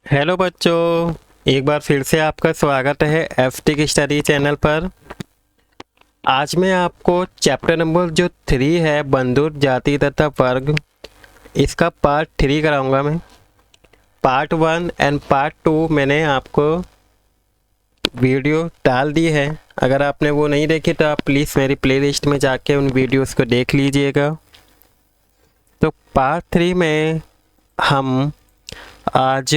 Hello बच्चों, एक बार फिर से आपका स्वागत है एफटिक स्टडी चैनल पर। आज मैं आपको चैप्टर नंबर जो 3 है बंधुर जाति तथा वर्ग, इसका पार्ट 3 कराऊंगा मैं। पार्ट 1 एंड पार्ट 2 मैंने आपको वीडियो डाल दी है। अगर आपने वो नहीं देखी तो आप प्लीज़ मेरी प्लेलिस्ट में जाके उन वीडियोस को देख लीजिएगा। तो पार्ट 3 में हम आज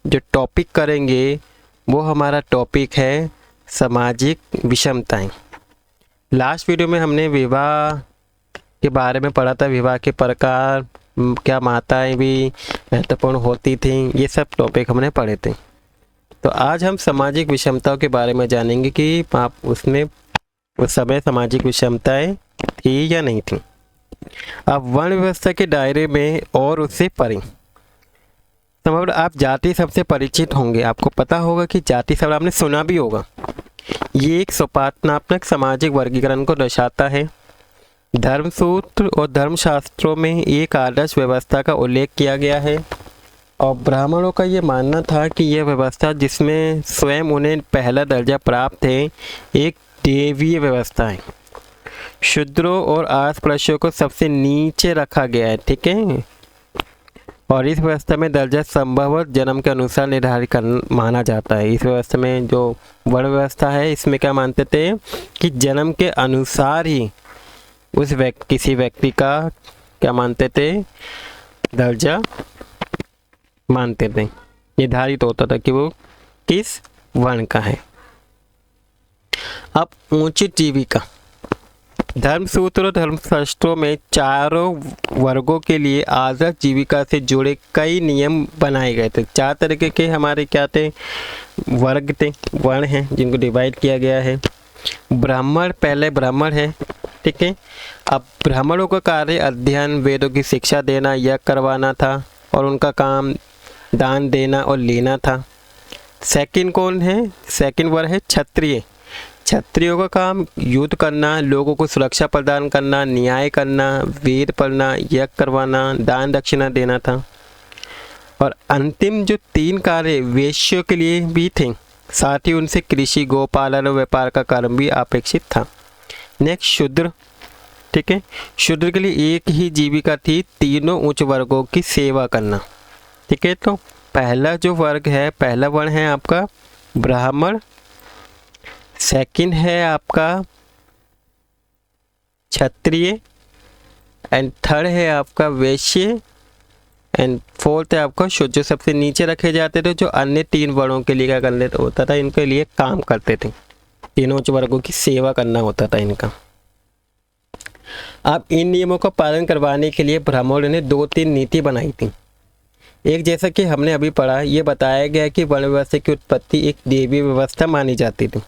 जो टॉपिक करेंगे वो हमारा टॉपिक है सामाजिक विषमताएं। लास्ट वीडियो में हमने विवाह के बारे में पढ़ा था, विवाह के प्रकार, क्या माताएं भी महत्वपूर्ण होती थीं, ये सब टॉपिक हमने पढ़े थे। तो आज हम सामाजिक विषमताओं के बारे में जानेंगे कि आप उसमें उस समय सामाजिक विषमताएं थी या नहीं थी। अब वर्ण व्यवस्था के दायरे में और उससे परे समझ, आप जाति शब्द से परिचित होंगे। आपको पता होगा कि जाति शब्द आपने सुना भी होगा। ये एक सोपानात्मक सामाजिक वर्गीकरण को दर्शाता है। धर्मसूत्र और धर्मशास्त्रों में एक आदर्श व्यवस्था का उल्लेख किया गया है और ब्राह्मणों का ये मानना था कि यह व्यवस्था, जिसमें स्वयं उन्हें पहला दर्जा प्राप्त है, एक देवीय व्यवस्था है। शूद्रों और अस्पृश्यों को सबसे नीचे रखा गया है, ठीक है। और इस व्यवस्था में दर्जा संभवतः जन्म के अनुसार निर्धारित माना जाता है। इस व्यवस्था में जो वर्ण व्यवस्था है, इसमें क्या मानते थे कि जन्म के अनुसार ही उस किसी व्यक्ति का क्या मानते थे, दर्जा मानते थे, निर्धारित होता था कि वो किस वर्ण का है। अब उचित जीविका, धर्मसूत्र और धर्मशास्त्रों में चारों वर्गों के लिए आदर्श जीविका से जुड़े कई नियम बनाए गए थे। 4 तरीके के हमारे क्या थे, वर्ग थे, वर्ण हैं, जिनको डिवाइड किया गया है। ब्राह्मण, पहले ब्राह्मण है, ठीक है। अब ब्राह्मणों का कार्य अध्ययन, वेदों की शिक्षा देना, यज्ञ करवाना था और उनका काम दान देना और लेना था। सेकंड कौन है, सेकंड वर्ग है क्षत्रिय। क्षत्रियों का काम युद्ध करना, लोगों को सुरक्षा प्रदान करना, न्याय करना, वेद पढ़ना, यज्ञ करवाना, दान दक्षिणा देना था। और अंतिम जो 3 कार्य वेश्यों के लिए भी थे, साथ ही उनसे कृषि, गोपालन और व्यापार का कर्म भी अपेक्षित था। नेक्स्ट शूद्र, ठीक है। शूद्र के लिए एक ही जीविका थी, तीनों उच्च वर्गों की सेवा करना, ठीक है। तो पहला जो वर्ग है, पहला वर्ण है आपका ब्राह्मण, सेकंड है आपका क्षत्रिय, एंड थर्ड है आपका वैश्य, एंड फोर्थ है आपका शूद्र। जो सबसे नीचे रखे जाते थे, जो अन्य 3 वर्णों के लिए क्या कर लेता होता था, इनके लिए काम करते थे, तीनों वर्गों की सेवा करना होता था इनका। अब इन नियमों का पालन करवाने के लिए ब्राह्मणों ने 2-3 नीति बनाई थी। एक, जैसा कि हमने अभी पढ़ा, ये बताया गया कि वर्ण व्यवस्था की उत्पत्ति एक देवी व्यवस्था मानी जाती थी।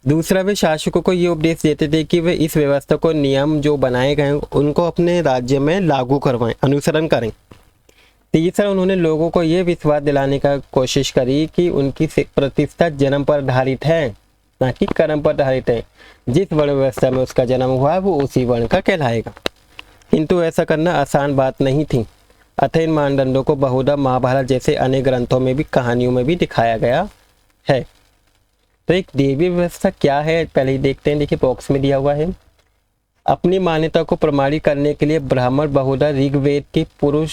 दूसरा, वे शासकों को ये उपदेश देते थे कि वे इस व्यवस्था को, नियम जो बनाए गए हैं उनको अपने राज्य में लागू करवाएं, अनुसरण करें। तीसरा, उन्होंने लोगों को ये विश्वास दिलाने का कोशिश करी कि उनकी प्रतिष्ठा जन्म पर आधारित है, ना कि कर्म पर आधारित है। जिस वर्ण व्यवस्था में उसका जन्म हुआ है वो उसी वर्ण का कहलाएगा। किंतु ऐसा करना आसान बात नहीं थी। अतः इन मानदंडों को बहुधा महाभारत जैसे अनेक ग्रंथों में भी, कहानियों में भी दिखाया गया है। तो एक देवी व्यवस्था क्या है, पहले ही देखते हैं। देखिए बॉक्स में दिया हुआ है। अपनी मान्यता को प्रमाणित करने के लिए ब्राह्मण बहुधा ऋग्वेद के पुरुष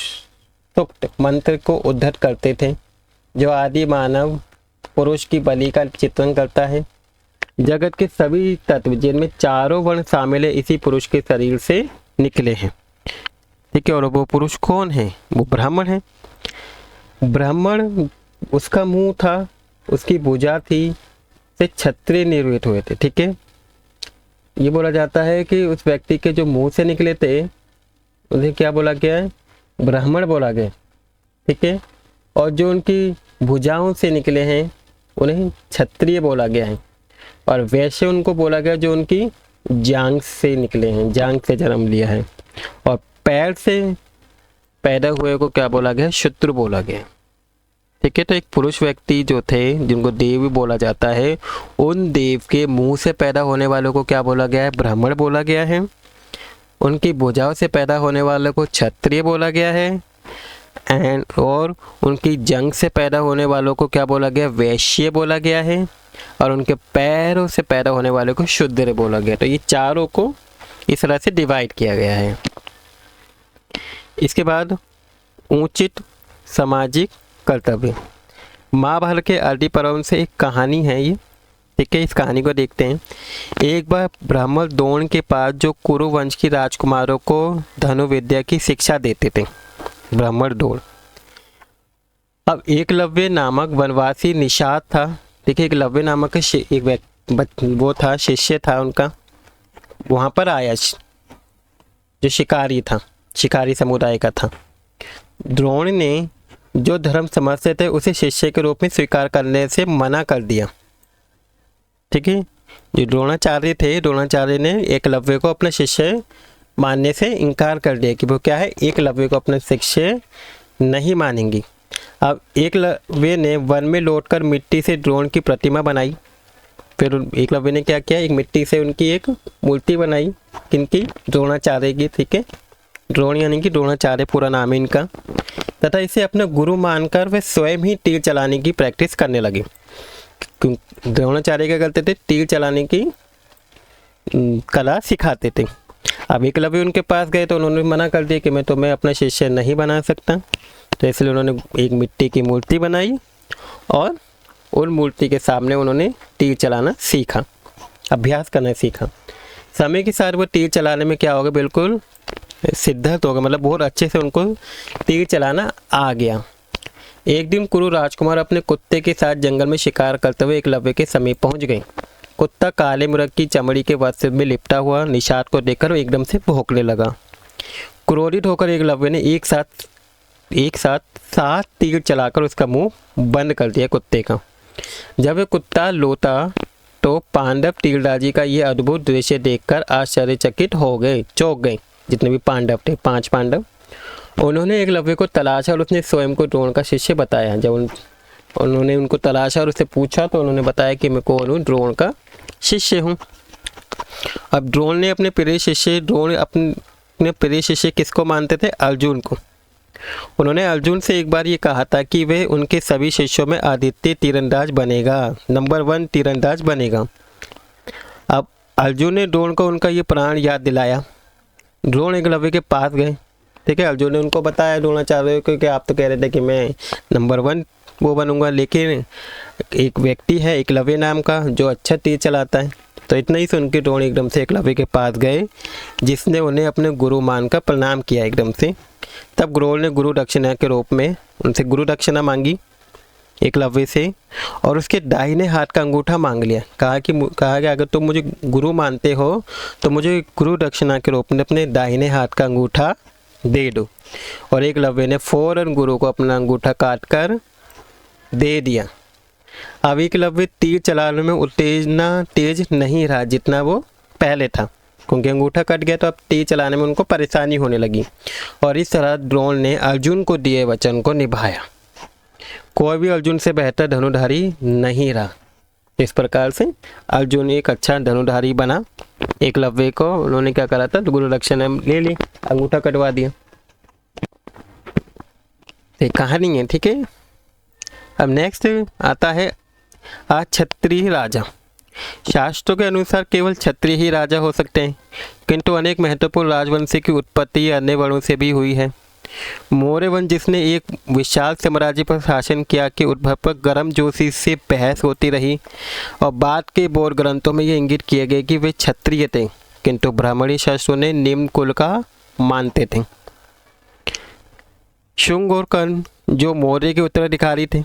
सूक्त मंत्र को उद्धृत करते थे, जो आदि मानव पुरुष की बलि का चित्रण करता है। जगत के सभी तत्व, जिनमें चारों वर्ण शामिल है, इसी पुरुष के शरीर से निकले हैं, ठीक है। और वो पुरुष कौन है, वो ब्राह्मण है। ब्राह्मण, उसका मुंह था, उसकी भुजा थी, से क्षत्रिय निर्मित हुए थे, ठीक है। ये बोला जाता है कि उस व्यक्ति के जो मुंह से निकले थे उन्हें क्या बोला गया है, ब्राह्मण बोला गया, ठीक है। और जो उनकी भुजाओं से निकले हैं उन्हें क्षत्रिय बोला गया है। और वैश्य उनको बोला गया जो उनकी जांघ से निकले हैं, जांघ से जन्म लिया है। और पैर से पैदा हुए को क्या बोला गया, शूद्र बोला गया, ठीक है। तो एक पुरुष व्यक्ति जो थे, जिनको देव बोला जाता है, उन देव के मुंह से पैदा होने वालों को क्या बोला गया है, ब्राह्मण बोला गया है। उनकी भुजाओं से पैदा होने वालों को क्षत्रिय बोला गया है। एंड और उनकी जंग से पैदा होने वालों को क्या बोला गया, वैश्य बोला गया है, और उनके पैरों से पैदा होने वालों को शूद्र बोला गया। तो ये चारों को इस तरह से डिवाइड किया गया है। इसके बाद उचित सामाजिक कर्तव्य। महाभारत के आदि पर्व से एक कहानी है ये, ठीक है। इस कहानी को देखते हैं। एक बार ब्राह्मण द्रोण के पास जो कुरु वंश की राजकुमारों को धनुर्विद्या की शिक्षा देते थे, ब्राह्मण द्रोण। अब एकलव्य नामक वनवासी निषाद था, ठीक है। एकलव्य नामक एक वो था, शिष्य था उनका, वहाँ पर आया, जो शिकारी था, शिकारी समुदाय का था। द्रोण ने जो धर्म समझते थे उसे शिष्य के रूप में स्वीकार करने से मना कर दिया, ठीक है। जो द्रोणाचार्य थे, द्रोणाचार्य ने एकलव्य को अपना शिष्य मानने से इनकार कर दिया कि वो क्या है, एकलव्य को अपना शिष्य नहीं मानेंगी। अब एकलव्य ने वन में लौटकर मिट्टी से द्रोण की प्रतिमा बनाई। फिर एकलव्य ने क्या किया, एक मिट्टी से उनकी एक मूर्ति बनाई, किनकी, द्रोणाचार्य की, ठीक है। द्रोण यानी कि द्रोणाचार्य पूरा नाम है इनका। तथा इसे अपना गुरु मानकर वे स्वयं ही तीर चलाने की प्रैक्टिस करने लगे। द्रोणाचार्य क्या करते थे, तीर चलाने की कला सिखाते थे। अब एकलव्य उनके पास गए तो उन्होंने मना कर दिया कि मैं तुम्हें अपना शिष्य नहीं बना सकता। तो इसलिए उन्होंने एक मिट्टी की मूर्ति बनाई और उन मूर्ति के सामने उन्होंने तीर चलाना सीखा, अभ्यास करना सीखा। समय के साथ वो तीर चलाने में क्या होगा, बिल्कुल सिद्धत होगा, मतलब बहुत अच्छे से उनको तीर चलाना आ गया। एक दिन कुरु राजकुमार अपने कुत्ते के साथ जंगल में शिकार करते हुए एकलव्य के समीप पहुंच गए। कुत्ता काले मृग की चमड़ी के वस्त्र में लिपटा हुआ निषाद को देखकर एकदम से भौंकने लगा। क्रोधित होकर एकलव्य ने एक साथ 7 तीर चलाकर उसका मुंह बंद कर दिया कुत्ते का। जब वह कुत्ता लोटा तो पांडव तीरंदाजी का ये अद्भुत दृश्य देखकर आश्चर्यचकित हो गए, चौंक गए। जितने भी पांडव थे, 5 पांडव, उन्होंने एकलव्य को तलाशा और उसने स्वयं को द्रोण का शिष्य बताया। जब उन्होंने उनको तलाशा और उससे पूछा तो उन्होंने बताया कि मैं कौन हूँ, द्रोण का शिष्य हूँ। अब द्रोण ने अपने प्रिय शिष्य किसको मानते थे, अर्जुन को। उन्होंने अर्जुन से एक बार ये कहा था कि वे उनके सभी शिष्यों में आदित्य तीरंदाज बनेगा, नंबर 1 तीरंदाज बनेगा। अब अर्जुन ने द्रोण को उनका ये प्राण याद दिलाया। द्रोण एकलव्य के पास गए, ठीक है। अर्जुन ने उनको बताया द्रोणाचार्य को कि आप तो कह रहे थे कि मैं नंबर 1 वो बनूंगा, लेकिन एक व्यक्ति है एकलव्य नाम का जो अच्छा तीर चलाता है। तो इतना ही सुन के द्रोण एकदम से एकलव्य के पास गए, जिसने उन्हें अपने गुरु मानकर प्रणाम किया एकदम से। तब द्रोण ने गुरु दक्षिणा के रूप में उनसे गुरु दक्षिणा मांगी एकलव्य से, और उसके दाहिने हाथ का अंगूठा मांग लिया। कहा कि अगर तुम मुझे गुरु मानते हो तो मुझे गुरु दक्षिणा के रूप में अपने दाहिने हाथ का अंगूठा दे दो। और एकलव्य ने फौरन गुरु को अपना अंगूठा काट कर दे दिया। अब एकलव्य तीर चलाने में उतना तेज नहीं रहा जितना वो पहले था, क्योंकि अंगूठा कट गया तो अब तीर चलाने में उनको परेशानी होने लगी। और इस तरह द्रोण ने अर्जुन को दिए वचन को निभाया। कोई भी अर्जुन से बेहतर धनुधारी नहीं रहा। इस प्रकार से अर्जुन एक अच्छा धनुधारी बना। एकलव्य को उन्होंने क्या करा था, गुरु दक्षिणा ले ली, अंगूठा कटवा दिया। एक कहानी है, ठीक है। अब नेक्स्ट आता है क्षत्रिय राजा। शास्त्रों के अनुसार केवल क्षत्रिय ही राजा हो सकते हैं, किंतु अनेक महत्वपूर्ण राजवंश की उत्पत्ति अन्य वर्णों से भी हुई है। मौर्य वंश जिसने एक विशाल साम्राज्य पर शासन किया के उद्भव पर गर्मजोशी से बहस होती रही, और बाद के बौद्ध ग्रंथों में ये इंगित किए गए कि वे क्षत्रिय थे, किंतु ब्राह्मणी शास्त्रों ने निम्न कुल का मानते थे। शुंग और कर्ण जो मौर्य के उत्तराधिकारी थे,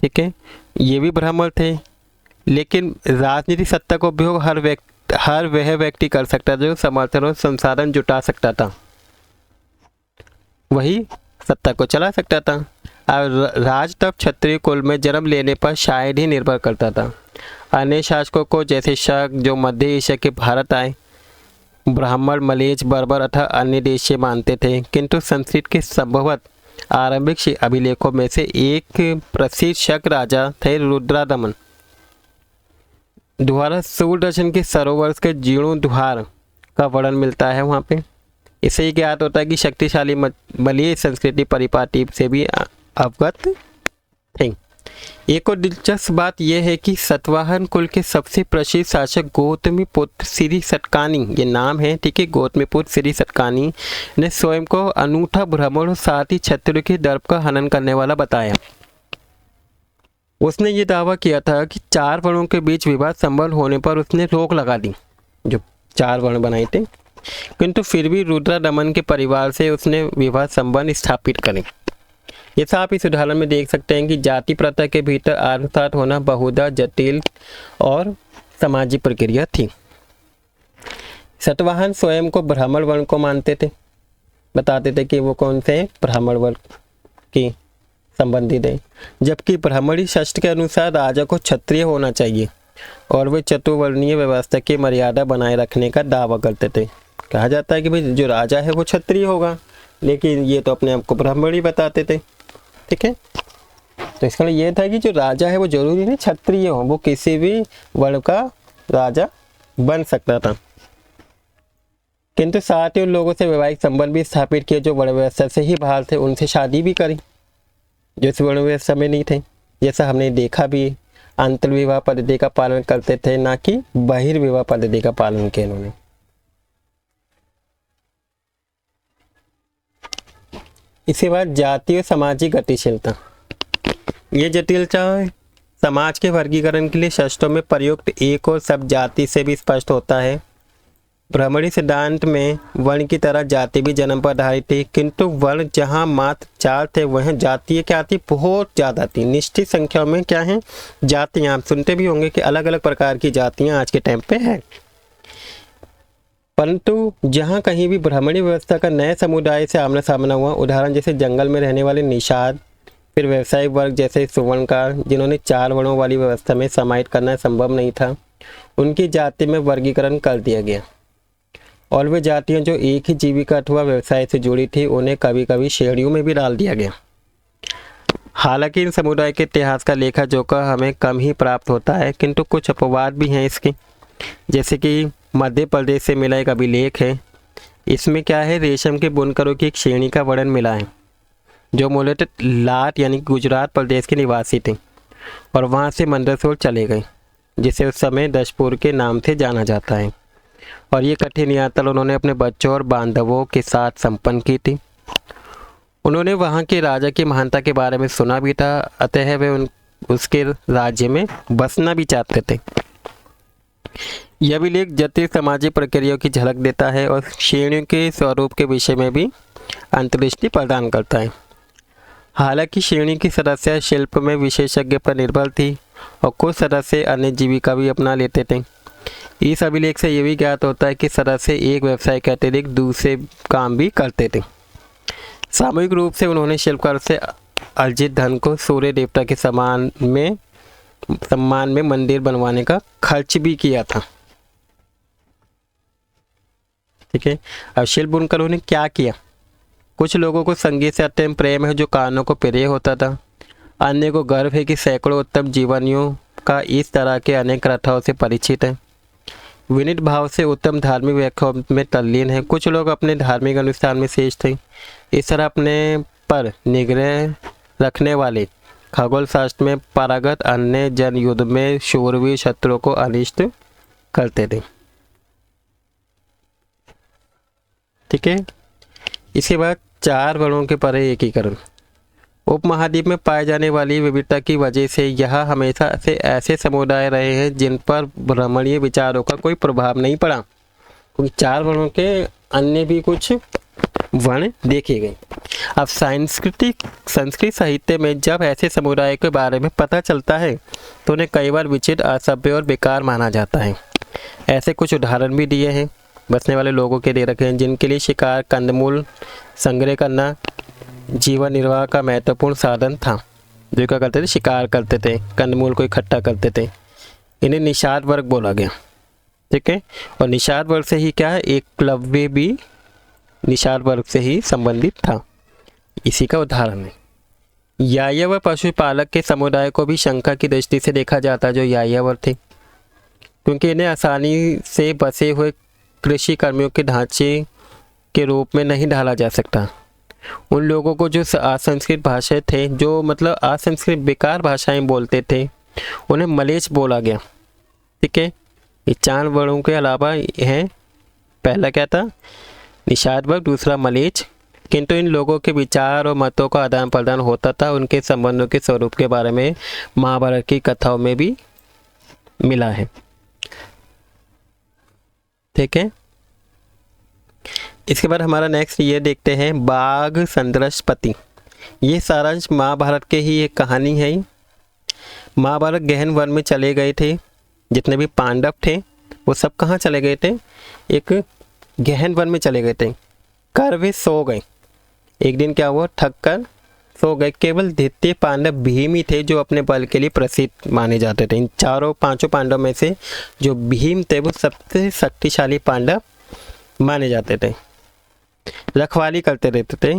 ठीक है, ये भी ब्राह्मण थे, लेकिन राजनीतिक सत्ता का उपयोग हर वह व्यक्ति कर सकता था जो समर्थन और संसाधन जुटा सकता था, वही सत्ता को चला सकता था। और राज तब क्षत्रिय कुल में जन्म लेने पर शायद ही निर्भर करता था। अन्य शासकों को जैसे शक जो मध्य एशिया के भारत आए, ब्राह्मण मलेच बर्बर अथवा अन्य देश से मानते थे, किंतु संस्कृत के संभवत आरंभिक अभिलेखों में से एक प्रसिद्ध शक राजा थे रुद्रदमन। द्वारा सूर्यदर्शन के सरोवर के जीर्णोद्धार का वर्णन मिलता है वहाँ पे, इससे ही ज्ञात होता है कि शक्तिशाली बलिय संस्कृति परिपाटी से भी अवगत थे। एक और दिलचस्प बात यह है कि सातवाहन कुल के सबसे प्रसिद्ध शासक गौतमीपुत्र श्री सतकानी, ये नाम है, ठीक है, गौतमीपुत्र श्री सतकानी ने स्वयं को अनूठा ब्राह्मण और साथ ही क्षत्रिय के दर्प का हनन करने वाला बताया। उसने ये दावा किया था कि 4 वर्णों के बीच विवाह संभव होने पर उसने रोक लगा दी, जो 4 वर्ण बनाए थे, किंतु फिर भी रुद्रदमन के परिवार से उसने विवाह संबंध स्थापित करे। जैसा आप इस उदाहरण में देख सकते हैं कि जाति प्रथा के भीतर आत्मसात होना बहुधा जटिल और सामाजिक प्रक्रिया थी। सातवाहन स्वयं को ब्राह्मण वर्ण को मानते थे, बताते थे कि वो कौन से ब्राह्मण वर्ण की संबंधित है, जबकि ब्राह्मणी शास्त्र के अनुसार राजा को क्षत्रिय होना चाहिए और वे चतुर्वर्णीय व्यवस्था की मर्यादा बनाए रखने का दावा करते थे। कहा जाता है कि भाई जो राजा है वो क्षत्रिय होगा, लेकिन ये तो अपने आप को ब्राह्मणी बताते थे, ठीक है। तो इसका ये था कि जो राजा है वो जरूरी नहीं क्षत्रिय हो, वो किसी भी वर्ण का राजा बन सकता था। किंतु साथ ही उन लोगों से वैवाहिक संबंध भी स्थापित किए जो वर्ण व्यवस्था से ही बाहर थे, उनसे शादी भी करी जो इस वर्ण व्यवस्था में नहीं थे। जैसा हमने देखा भी, अंतर्विवाह पद्धति का पालन करते थे, ना कि बहिर्विवाह पद्धति का पालन किया इन्होंने। इसके बाद जातीय और सामाजिक गतिशीलता। ये जटिलता समाज के वर्गीकरण के लिए शास्त्रों में प्रयुक्त एक और शब्द जाति से भी स्पष्ट होता है। ब्राह्मणी सिद्धांत में वर्ण की तरह जाति भी जन्म पर आधारित थी, किंतु वर्ण जहाँ मात्र 4 थे वह जातीय क्या थी, बहुत ज़्यादा थी। निश्चित संख्या में क्या है, जातियाँ। आप सुनते भी होंगे कि अलग अलग प्रकार की जातियाँ आज के टाइम पे हैं, परंतु जहाँ कहीं भी ब्राह्मणी व्यवस्था का नए समुदाय से आमना सामना हुआ, उदाहरण जैसे जंगल में रहने वाले निषाद, फिर व्यवसायिक वर्ग जैसे सुवर्णकार, जिन्होंने 4 वर्णों वाली व्यवस्था में समाहित करना संभव नहीं था, उनकी जाति में वर्गीकरण कर दिया गया। और वे जातियाँ जो एक ही जीविका अथवा व्यवसाय से जुड़ी थी, उन्हें कभी कभी श्रेणियों में भी डाल दिया गया। हालांकि इन समुदाय के इतिहास का लेखा जोखा हमें कम ही प्राप्त होता है, किंतु कुछ अपवाद भी हैं इसके। जैसे कि मध्य प्रदेश से मिला एक अभिलेख है, इसमें क्या है, रेशम के बुनकरों की एक श्रेणी का वर्णन मिला है जो मूलतः लाट यानी गुजरात प्रदेश के निवासी थे और वहाँ से मंदसौर चले गए, जिसे उस समय दशपुर के नाम से जाना जाता है। और ये कठिन यात्रा उन्होंने अपने बच्चों और बांधवों के साथ संपन्न की थी। उन्होंने वहाँ के राजा की महानता के बारे में सुना भी था, अतः वे उसके राज्य में बसना भी चाहते थे। यह भी लेख जटिल सामाजिक प्रक्रियाओं की झलक देता है और श्रेणियों के स्वरूप के विषय में भी अंतर्दृष्टि प्रदान करता है। हालांकि श्रेणी की सदस्य शिल्प में विशेषज्ञ पर निर्भर थी और कुछ सदस्य अन्य जीविका भी अपना लेते थे। इस अभिलेख से यह भी ज्ञात होता है कि सदस्य एक व्यवसाय के अतिरिक्त दूसरे काम भी करते थे। सामूहिक रूप से उन्होंने शिल्पकार से अर्जित धन को सूर्य देवता के सम्मान में मंदिर बनवाने का खर्च भी किया था, ठीक है। अब शिल्प बुनकरों ने क्या किया, कुछ लोगों को संगीत से अत्यंत प्रेम है जो कानों को प्रिय होता था, अन्य को गर्व है कि सैकड़ों उत्तम जीवनियों का इस तरह के अनेक कथाओं से परिचित है, विनीत भाव से उत्तम धार्मिक व्याख्याओं में तल्लीन है, कुछ लोग अपने धार्मिक अनुष्ठान में शेष थे। इस तरह अपने पर निग्रह रखने वाले खगोल शास्त्र में पारंगत अन्य जन युद्ध में शूरवीर शत्रुओं को अनिष्ट करते थे, ठीक है। इसके बाद 4 वर्णों के परे एकीकरण। उपमहाद्वीप में पाए जाने वाली विविधता की वजह से यह हमेशा से ऐसे समुदाय रहे हैं जिन पर ब्राह्मणीय विचारों का कोई प्रभाव नहीं पड़ा, क्योंकि 4 वर्णों के अन्य भी कुछ वर्ण देखे गए। अब संस्कृत साहित्य में जब ऐसे समुदाय के बारे में पता चलता है तो उन्हें कई बार विचित्र, असभ्य और बेकार माना जाता है। ऐसे कुछ उदाहरण भी दिए हैं बसने वाले लोगों के दे रखे हैं, जिनके लिए शिकार, कंदमूल संग्रह करना जीवन निर्वाह का महत्वपूर्ण साधन था। जो क्या करते थे, शिकार करते थे, कंदमूल को इकट्ठा करते थे। इन्हें निषाद वर्ग बोला गया, ठीक है। और निषाद वर्ग से ही क्या है, एकलव्य भी निषाद वर्ग से ही संबंधित था, इसी का उदाहरण है। यायावर पशुपालक के समुदाय को भी शंका की दृष्टि से देखा जाता जो यायावर थे, क्योंकि इन्हें आसानी से बसे हुए कृषि कर्मियों के ढांचे के रूप में नहीं ढाला जा सकता। उन लोगों को जो असंस्कृत भाषा थे, जो मतलब असंस्कृत बेकार भाषाएं बोलते थे, उन्हें मलेच्छ बोला गया। ठीक है, ये 4 वर्णों के अलावा हैं, पहला क्या था, निषाद वर्ग, दूसरा मलेच्छ। किंतु इन लोगों के विचार और मतों का आदान प्रदान होता था। उनके संबंधों के स्वरूप के बारे में महाभारत की कथाओं में भी मिला है। ठीक है, इसके बाद हमारा नेक्स्ट ये देखते हैं बाघ संदर्शपति। ये सारांश महाभारत के ही एक कहानी है। महाभारत गहन वन में चले गए थे। जितने भी पांडव थे वो सब कहाँ चले गए थे, एक गहन वन में चले गए थे। कर वे सो गए। एक दिन क्या हुआ, थक कर सो गए। केवल द्वितीय पांडव भीम ही थे जो अपने बल के लिए प्रसिद्ध माने जाते थे। इन 4-5 पांडव में से जो भीम थे वो सबसे शक्तिशाली पांडव माने जाते थे। रखवाली करते रहते थे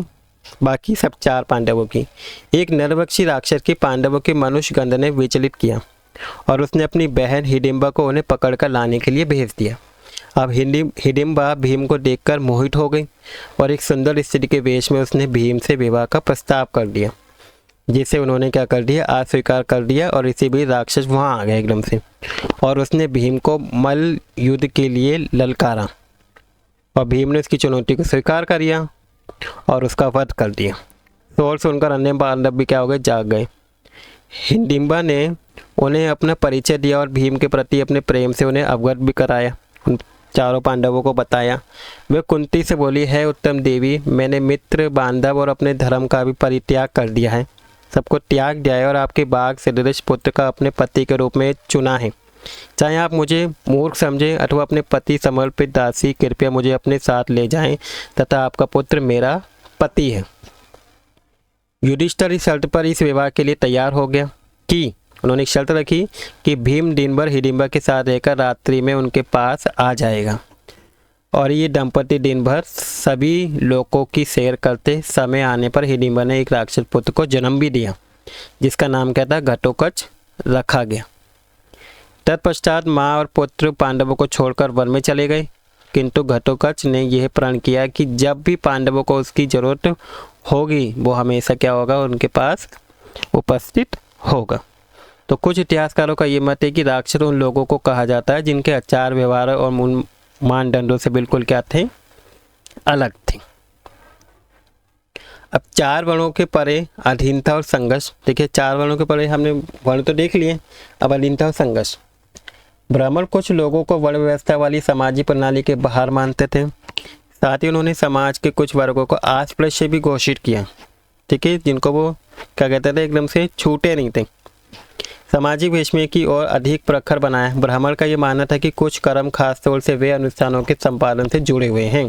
बाकी सब 4 पांडवों की। एक नरभक्षी राक्षस की पांडवों के मनुष्य गंध ने विचलित किया और उसने अपनी बहन हिडिंबा को उन्हें पकड़कर लाने के लिए भेज दिया। अब हिडिंबा भीम को देखकर मोहित हो गई और एक सुंदर स्त्री के वेश में उसने भीम से विवाह का प्रस्ताव कर दिया, जिसे उन्होंने क्या कर दिया, अस्वीकार कर दिया। और इसी बीच राक्षस वहाँ आ गया एकदम से और उसने भीम को मल्ल युद्ध के लिए ललकारा और भीम ने उसकी चुनौती को स्वीकार कर लिया और उसका वध कर दिया। शोर सुनकर अन्य पांडव भी क्या हो गए, जाग गए। हिडिंबा ने उन्हें अपना परिचय दिया और भीम के प्रति अपने प्रेम से उन्हें अवगत भी कराया। उन 4 पांडवों को बताया। वे कुंती से बोली, है उत्तम देवी, मैंने मित्र बांधव और अपने धर्म का भी परित्याग कर दिया है, सबको त्याग दिया है और आपके बाघ सदृश पुत्र का अपने पति के रूप में चुना है। चाहे आप मुझे मूर्ख समझें अथवा अपने पति समर्पित दासी, कृपया मुझे अपने साथ ले जाएं तथा आपका पुत्र मेरा पति है। युधिष्ठिर इस शर्त पर इस विवाह के लिए तैयार हो गया कि उन्होंने एक शर्त रखी कि भीम दिन भर हिडिंबा के साथ रहकर रात्रि में उनके पास आ जाएगा। और ये दंपति दिन भर सभी लोगों की सैर करते। समय आने पर हिडिंबा ने एक राक्षस पुत्र को जन्म भी दिया, जिसका नाम क्या था, घटोत्कच रखा गया। तत्पश्चात माँ और पुत्र पांडवों को छोड़कर वन में चले गए। किंतु घटोत्कच ने यह प्रण किया कि जब भी पांडवों को उसकी जरूरत होगी वो हमेशा क्या होगा, उनके पास उपस्थित होगा। तो कुछ इतिहासकारों का ये मत है कि राक्षस उन लोगों को कहा जाता है जिनके आचार व्यवहार और मानदंडों से बिल्कुल क्या थे, अलग थे। अब 4 वर्णों के परे अधीनता और संघर्ष। देखिए 4 वर्णों के परे हमने वर्ण तो देख लिए, अब अधीनता और संघर्ष। ब्राह्मण कुछ लोगों को वर्ण व्यवस्था वाली सामाजिक प्रणाली के बाहर मानते थे। साथ ही उन्होंने समाज के कुछ वर्गों को अस्पृश्य भी घोषित किया। ठीक है, जिनको वो क्या कहते थे, एकदम से छूटे नहीं थे। सामाजिक भेषमें की और अधिक प्रखर बनाया। ब्राह्मण का ये मानना था कि कुछ कर्म खास तौर से वे अनुष्ठानों के संपादन से जुड़े हुए हैं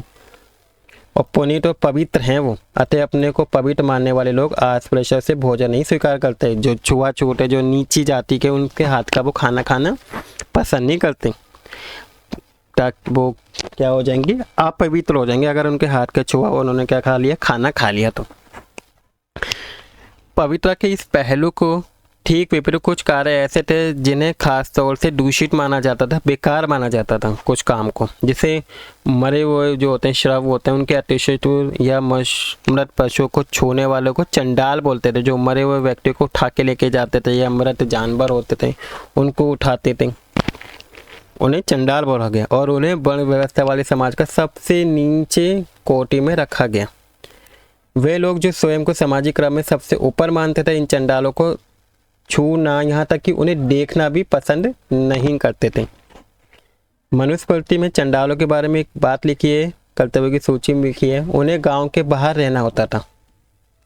और पुनीत और पवित्र हैं वो, अतः अपने को पवित्र मानने वाले लोग अस्पृश्य से भोजन नहीं स्वीकार करते। जो छुआछूत है, जो नीची जाति के, उनके हाथ का वो खाना खाना पसंद नहीं करते, ताकि वो क्या हो जाएंगे, अपवित्र हो जाएंगे अगर उनके हाथ का छुआ उन्होंने क्या खा लिया, खाना खा लिया। तो पवित्रता के इस पहलू को ठीक विपरीत कुछ कार्य ऐसे थे जिन्हें खास तौर से दूषित माना जाता था, बेकार माना जाता था कुछ काम को। जैसे मरे हुए जो होते हैं, श्रव होते हैं, उनके अतिशय या मृत पशुओं को छूने वालों को चंडाल बोलते थे। जो मरे हुए व्यक्ति को उठा के लेके जाते थे या मृत जानवर होते थे उनको उठाते थे, उन्हें चंडाल बोला गया और उन्हें वर्ण व्यवस्था वाले समाज का सबसे नीचे कोटि में रखा गया। वे लोग जो स्वयं को सामाजिक क्रम में सबसे ऊपर मानते थे, इन चंडालों को छूना, यहाँ तक कि उन्हें देखना भी पसंद नहीं करते थे। मनुस्मृति में चंडालों के बारे में एक बात लिखी है, कर्तव्य की सूची में लिखी है। उन्हें गांव के बाहर रहना होता था।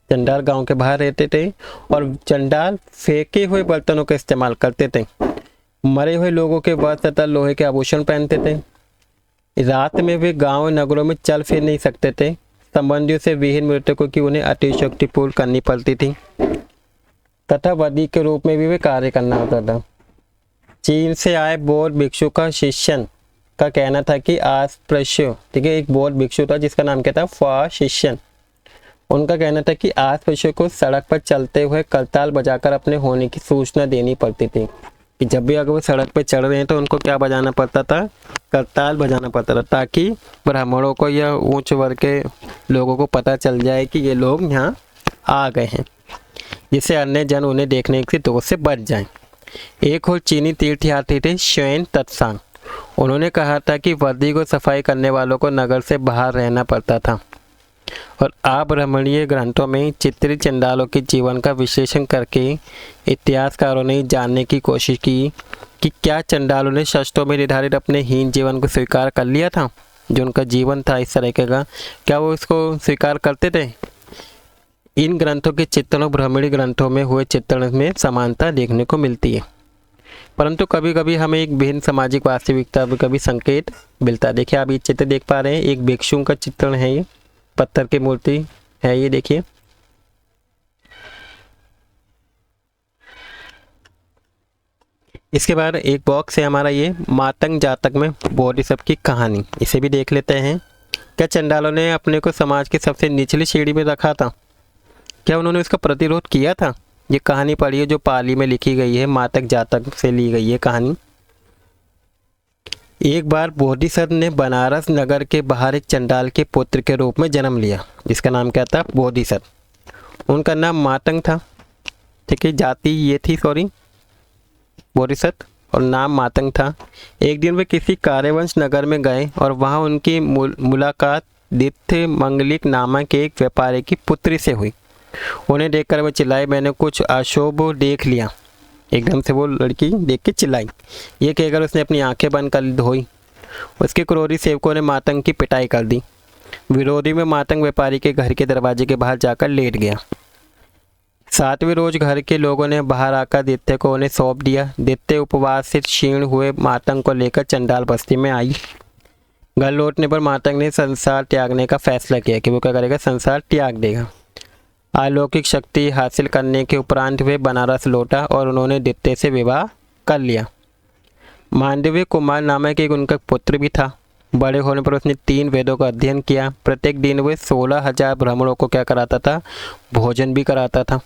चंडाल गांव के बाहर रहते थे और चंडाल फेंके हुए बर्तनों का इस्तेमाल करते थे। मरे हुए लोगों के वस्त्र तथा लोहे के आभूषण पहनते थे। रात में वे गांव नगरों में चल फिर नहीं सकते थे। संबंधियों से विहीन मृतकों की उन्हें अतिशयोक्ति पूर्ण करनी पड़ती थी तथा वधी के रूप में भी वे कार्य करना होता था। चीन से आए बौद्ध भिक्षु का शिष्यन का कहना था कि अस्पृश्य, ठीक है, एक बौद्ध भिक्षु था जिसका नाम क्या था, फा शिष्यन। उनका कहना था कि अस्पृश्य को सड़क पर चलते हुए करताल बजाकर अपने होने की सूचना देनी पड़ती थी। कि जब भी अगर वो सड़क पे चढ़ रहे हैं तो उनको क्या बजाना पड़ता था, करताल बजाना पड़ता था, ताकि ब्राह्मणों को या उच्च वर्ग के लोगों को पता चल जाए कि ये लोग यहाँ आ गए हैं, जिससे अन्य जन उन्हें देखने की दूर से बच जाएं। एक और चीनी तीर्थयात्री थे श्वेन तत्सांग। उन्होंने कहा था कि वर्दी को सफाई करने वालों को नगर से बाहर रहना पड़ता था, और अब्राह्मणीय ग्रंथों में चित्रित चंडालों के जीवन का विश्लेषण करके इतिहासकारों ने जानने की कोशिश की कि क्या चंडालों ने शास्त्रों में निर्धारित अपने हीन जीवन को स्वीकार कर लिया था। जो उनका जीवन था इस तरह का, क्या वो इसको स्वीकार करते थे। इन ग्रंथों के चित्रणों ब्राह्मणी ग्रंथों में हुए चित्रण में समानता देखने को मिलती है, परंतु कभी कभी हमें एक भिन्न सामाजिक वास्तविकता का भी संकेत मिलता है। देखिए आप ये चित्र देख पा रहे हैं, एक भिक्षु का चित्रण है, ये पत्थर की मूर्ति है, ये देखिए। इसके बाद एक बॉक्स है हमारा, ये मातंग जातक में बोधिसत्व की कहानी, इसे भी देख लेते हैं। क्या चंडालों ने अपने को समाज की सबसे निचली सीढ़ी में रखा था? क्या उन्होंने इसका प्रतिरोध किया था? ये कहानी पढ़िए जो पाली में लिखी गई है, मातक जातक से ली गई है कहानी। एक बार बोधिसत्व ने बनारस नगर के बाहर एक चंडाल के पुत्र के रूप में जन्म लिया, जिसका नाम क्या था? बोधिसत्व। उनका नाम मातंग था, ठीक है, जाति ये थी बोधिसत्व, और नाम मातंग था। एक दिन वे किसी कार्यवंश नगर में गए और वहाँ उनकी मुलाकात दित्य मंगलिक नामक एक व्यापारी की पुत्री से हुई। उन्हें देखकर वह चिल्लाई, मैंने कुछ अशुभ देख लिया। एकदम से वो लड़की देख के चिल्लाई। ये कहकर उसने अपनी आंखें बंद कर धोई। उसके क्रोधी सेवकों ने मातंग की पिटाई कर दी। विरोधी में मातंग व्यापारी के घर के दरवाजे के बाहर जाकर लेट गया। 7वें रोज घर के लोगों ने बाहर आकर दित्य को उन्हें सौंप दिया। दित्य उपवास से क्षीण हुए मातंग को लेकर चंडाल बस्ती में आई। घर लौटने पर मातंग ने संसार त्यागने का फैसला किया कि वो क्या करेगा, संसार त्याग देगा। अलौकिक शक्ति हासिल करने के उपरांत वे बनारस लौटा और उन्होंने दित्य से विवाह कर लिया। मांडव्य कुमार नामक एक उनका पुत्र भी था। बड़े होने पर उसने 3 वेदों का अध्ययन किया। प्रत्येक दिन वे 16,000 ब्राह्मणों को क्या कराता था, भोजन भी कराता था।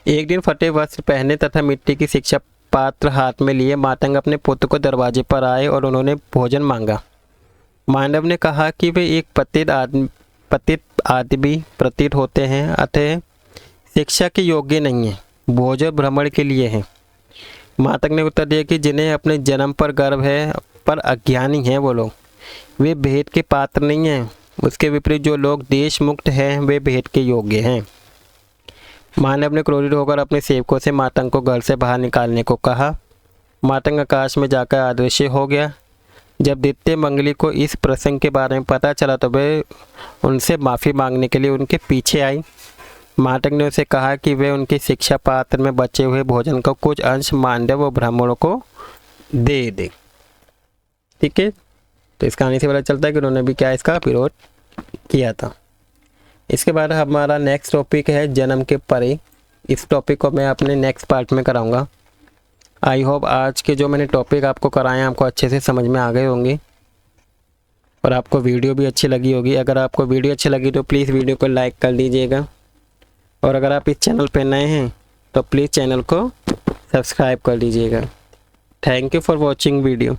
एक दिन फटे वस्त्र पहने तथा मिट्टी की शिक्षा पात्र हाथ में लिए मातंग अपने पुत्र को दरवाजे पर आए और उन्होंने भोजन मांगा। मांडव ने कहा कि वे एक पतित आदमी प्रतीत होते हैं, अतः शिक्षा के योग्य नहीं है, भोजन भ्रमण के लिए है। मातंग ने उत्तर दिया कि जिन्हें अपने जन्म पर गर्व है पर अज्ञानी हैं वो लोग, वे भेद के पात्र नहीं हैं। उसके विपरीत जो लोग देश मुक्त हैं वे भेद के योग्य हैं। मानव ने क्रोधित होकर अपने सेवकों से मातंग को घर से बाहर निकालने को कहा। मातंग आकाश में जाकर अदृश्य हो गया। जब दित्य मंगली को इस प्रसंग के बारे में पता चला तो वे उनसे माफ़ी मांगने के लिए उनके पीछे आई। मातंग ने उसे कहा कि वे उनकी शिक्षा पात्र में बचे हुए भोजन का कुछ अंश मांडव व ब्राह्मणों को दे दे। ठीक है, तो इस कहानी से पता चलता है कि उन्होंने भी क्या इसका विरोध किया था। इसके बाद हमारा नेक्स्ट टॉपिक है जन्म के परे। इस टॉपिक को मैं अपने नेक्स्ट पार्ट में कराऊंगा। आई होप आज के जो मैंने टॉपिक आपको कराए हैं आपको अच्छे से समझ में आ गए होंगे और आपको वीडियो भी अच्छी लगी होगी। अगर आपको वीडियो अच्छी लगी तो प्लीज़ वीडियो को लाइक कर दीजिएगा, और अगर आप इस चैनल पर नए हैं तो प्लीज़ चैनल को सब्सक्राइब कर लीजिएगा। Thank you for watching video.